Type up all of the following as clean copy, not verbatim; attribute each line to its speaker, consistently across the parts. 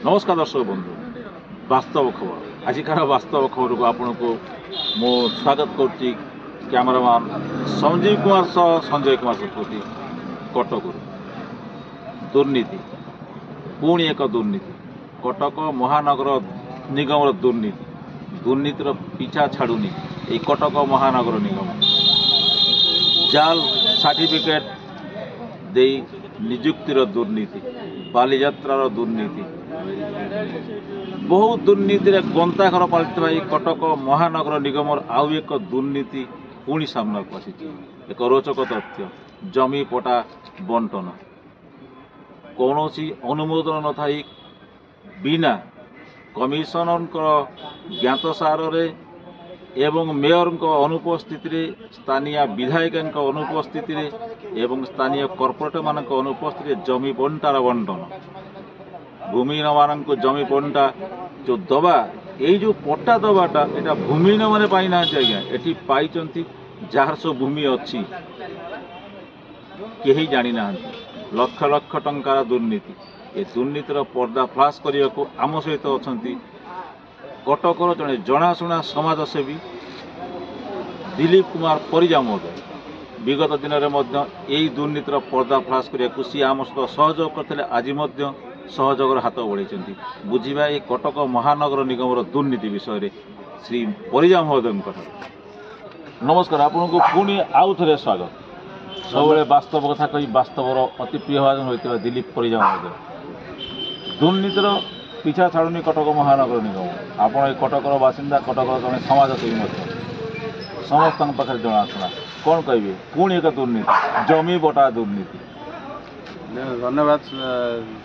Speaker 1: नमस्कार दर्शक बंधु वास्तव खबर आजिकार वास्तव खबर को आपन को मो स्वागत करती कैमरामैन संजीव कुमार सह संजय कुमार सतपथी कटक दुर्नीति पुणी एक दुर्नीति कटक महानगर निगम दुर्नीतिर पिछा छाड़ुनी ये कटक महानगर निगम जाल सर्टिफिकेट दे निजुक्तिर दुर्नीति बालीयात्रार दुर्नीति बहुत दुर्नीति गंताघर पलटा कटक महानगर निगम आउ एक दुर्नीति पुणी सामना को आसी एक रोचक तथ्य जमी पटा बंटन कौन अनुमोदन न थाई बिना कमिशनर ज्ञातसार एवं मेयर अनुपस्थित स्थानीय विधायक अनुपस्थित एवं स्थानीय कॉर्पोरेट मान अनुपस्थित जमी बंटार बंटन भूमिहीन मान जमी बंटा जो दबा ये जो पट्टा दबाटा यहाँ भूमिहीन मैंने पाई ना आज्ञा ये पाई जार सब भूमि अच्छी कहीं जानी ना लक्ष लक्ष टंकार दुर्नीति ये दुर्नीतिर पर्दाफाश करने को आम सहित अच्छा कटकर जड़े जनाशुना समाजसेवी दिलीप कुमार परिजा महोदय विगत दिन में यही दुर्नीतिर पर्दाफाश करने सी आम सहित सहयोग करते आज सहयोगर हाथ बढ़ाई बुझा ये कटक महानगर निगम दुर्नीति विषय श्री परिजा महोदय नमस्कार आपन को पुणी आउ थे स्वागत सब वास्तव कथा कही वास्तवर अति प्रिय भाजन होता दिलीप परिजा महोदय दुर्नीतिर पिछा छाड़ुनी कटक महानगर निगम आप कटकर बासिंदा कटकर जड़े समाजसेवी समस्त पाखे जनाशुना कौन कहे पुणी एक दुर्नीति जमी बटा दुर्नीति
Speaker 2: धन्यवाद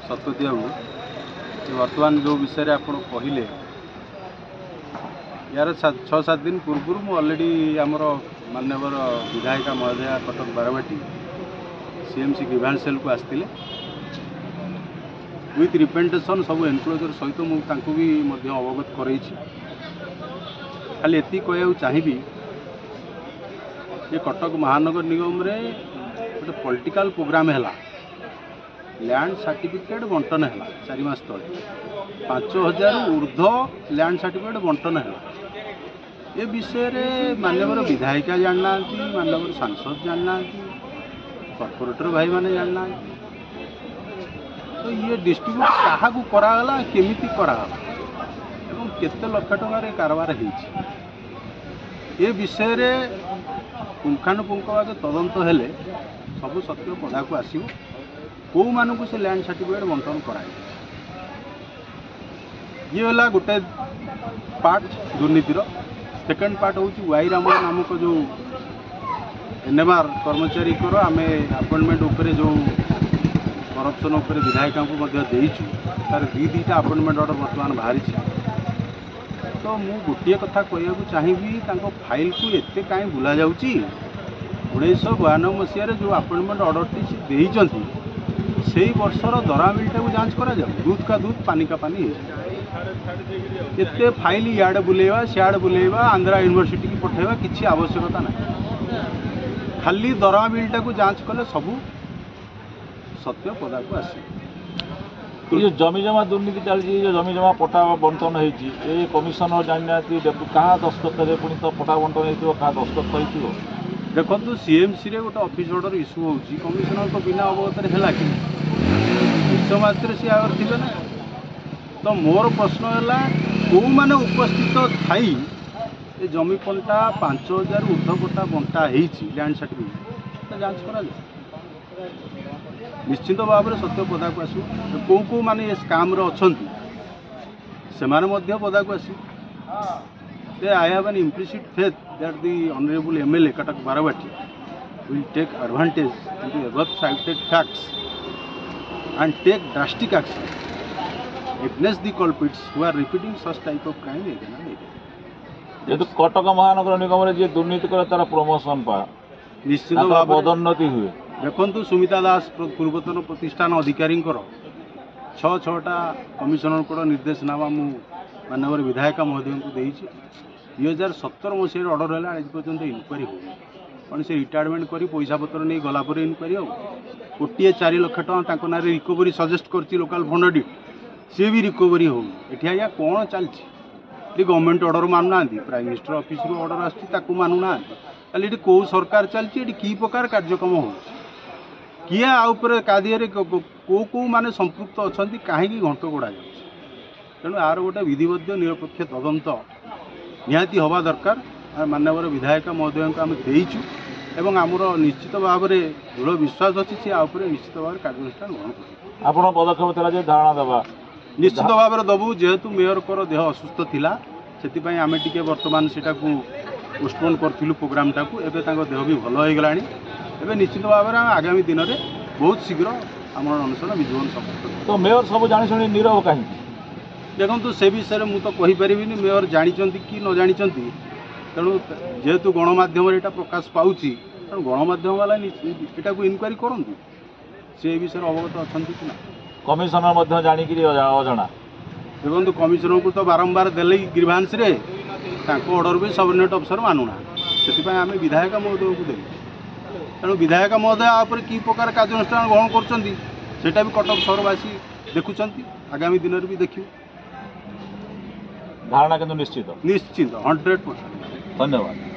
Speaker 2: सतपथी बाबू बर्तमान जो विषय आप कहले यार 6-7 दिन पूर्व मु ऑलरेडी आमर माननीय विधायिका महोदया Cuttack Barabati CMC grievance cell को आसते विथ रिप्रेजेंटेशन सब एनक्लोजर सहित मुझे भी अवगत कर खाली एति कहूँ चाहिए ये कटक महानगर निगम रे गोटे पॉलिटिकल प्रोग्राम है लैंड सर्टिफिकेट बंटन है 4 मास तले 5000 ऊर्ध्व लैंड सर्टिफिकेट बंटन है ये विषय रे माननीय विधायिका जानना माननीय सांसद जानना कॉर्पोरेटर भाई माने जानना तो ये डिस्ट्रीब्यूट क्या कराला केमिति कराला एवं केते लक्ष टंकार कारबार है ये विषय रे पुंखानुपुंख भाव तदंत हेले सब सत्य पदा को आसो कौ मानू से लैंड सर्टिफिकेट बंटन कराए ये है गोटे पार्ट दुर्नीतिर सेकेंड पार्ट हूँ वाई राम नामक जो एनएमआर कर्मचारी आम अपॉइंटमेंट उपर जो करप्शन उपर विधायिका देचु तार दुईटा अपॉइंटमेंट ऑर्डर बर्तमान बाहरी तो मु गोटे कथा कहूँ चाहिए फाइल को एत कहीं बुला जा 1992 मसीह जो अपॉइंटमेंट ऑर्डर टी से वर्षर दरा मिलटा को जांच करा जाओ दूध का दूध पानी का पानी एते फाइल इे बुलेवा सियाड़े बुलेवा आंध्रा यूनिवर्सिटी की पठेवा किसी आवश्यकता ना खाली दरा मिलटा को जांच कले सबू सत्य पदा को आसे
Speaker 1: ये जमी जमा दुर्नीति चलती जो जमी जमा पटा बंटन होती कमिशनर जानना क्या दस्तखत पुणी तो पटा बंटन क्या दस्तखत हो
Speaker 2: देखो सीएमसी रे गोटे ऑफिस ऑर्डर इश्यू होची कमिशनर को बिना अवगत है कि मात्र सी आगर थे ना तो मोर प्रश्न है कौ मैंने उपस्थित थाई ये जमी पंटा 5000 ऊर्ध्व पट्टा बंटा लैंड सर्टिफिकेट जांच करा निश्चित भाव में सत्य पदा को आसो कौ कौ मैंने ये स्काम अच्छा से पदा को आस I have an implicit faith that the Honorable MLA Katak Baravati will take advantage of the above cited facts and take drastic action against the culprits who are repeating such type of crime again and again.
Speaker 1: जेतु Cuttack महानगर निगम रे जे दुर्नीति करे तारा promotion पा
Speaker 2: निश्चित भाव
Speaker 1: पदोन्नति हुए देखु
Speaker 2: सुमिता दास पूर्वतन प्रतिष्ठान अधिकारी 6-6टा कमिशनर को निर्देशनामा मु माननीय विधायिका महोदय को देइछि 2017 मसीह ऑर्डर है आज पर्यंत इनक्वारी हो कौन से रिटायरमेंट कर पैसा पतर नहीं गलापर इनक्वारी हो 1.4 लाख टका ना रिकवरी सजेस्ट कर लोकाल फंड ऑडिट सी भी रिकवरी हो आज्ञा कौन चलती गवर्नमेंट ऑर्डर मानु ना प्राइम मिनिस्टर ऑफिस रू ऑर्डर आसू मानु ना ये कौ सरकार चलती कि प्रकार कार्यक्रम हो किए आउपर कादिए कौ कौ माने संपृक्त अच्छा कहीं घंट गोड़ा तेणु यार गोटे विधिबद्ध निरपेक्ष तदंत निहाती हवा दरकार माननीय विधायक महोदय को आम देचु एवं आमर निश्चित भाव में दृढ़ विश्वास अच्छी सी निश्चित भाव कार्यानुष्ठान ग्रहण कर
Speaker 1: आपण पदक्षेप था धारणा देवा
Speaker 2: निश्चित भाव में दबू जेहेतु मेयर को देह असुस्थ थिला से आम टे बर्तमान से पोस्टपोन करूँ प्रोग्राम टाक एवं देह भी भल हो गला निश्चित भाव में आगामी दिन में बहुत शीघ्र आम अनशन विजोन सब
Speaker 1: तो मेयर सब जानी नीरव कहीं
Speaker 2: देखो से विषय में मुझे कहीपरि मेयर जानते कि न जानते तेणु जेहेतु गणमाध्यम यहाँ प्रकाश पाँच तेणु गणमाध्यम वाला यहाँ इनक्वारी करूँ से विषय अवगत अच्छा कि ना
Speaker 1: कमिशनर जानिक अजना
Speaker 2: देखो कमिशनर को तो बारंबार देले ग्रीभांस रे ऑर्डर भी सबऑर्डिनेट अफसर मानुना से आम विधायक महोदय को देलु तेणु विधायक महोदय आप कि प्रकार कार्यानुष्ठान ग्रहण कर कटक सहरवासी देखुं आगामी दिन में भी देखिए
Speaker 1: धारणा किंतु निश्चित
Speaker 2: निश्चित 100%।
Speaker 1: धन्यवाद।